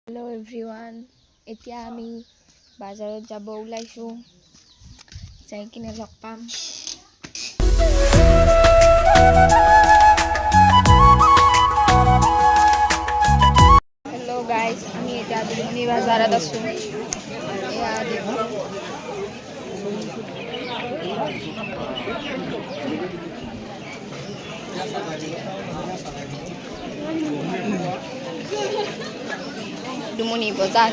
Hello everyone. এতিয়া আমি বাজাৰত যাব ওলাইছো যাই কিনে লগ পাম Hello guys আমি এতিয়া দুমনি বাজাৰত আছো এয়া দেখো দুমনি বাজাৰ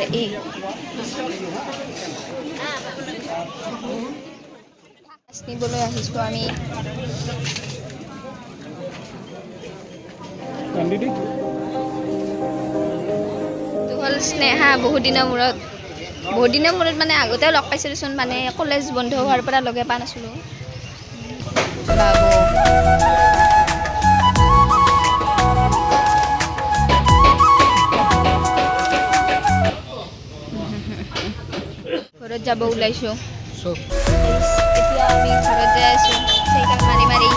নিবলৈ আহিছো আমি তো হল স্নেহা বহুত দিনৰ মূৰত মানে আগতেও লগ পাইছিলোচোন মানে কলেজ বন্ধ হোৱাৰ পৰা লগে পা নাছিলো বাবু ঘৰত যাব ওলাইছো এতিয়া আমি ঘৰত যাই আছো চাইকেল মাৰি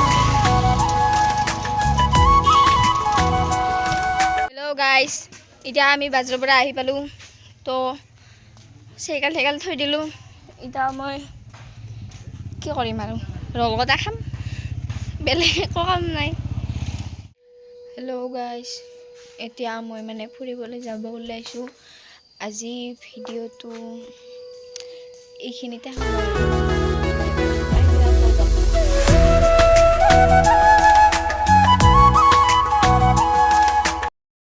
হেল্ল' গাইজ এতিয়া আমি বাজাৰৰ পৰা আহি পালো তো চাইকেল থৈ দিলো এতিয়া মই কি কৰিম আৰু ৰল গদা খাম বেলেগ একো কাম নাই হেল্ল' গাইজ এতিয়া মই মানে ফুৰিবলৈ যাব ওলাইছো আজি ভিডিঅ'টো এইখিনিতে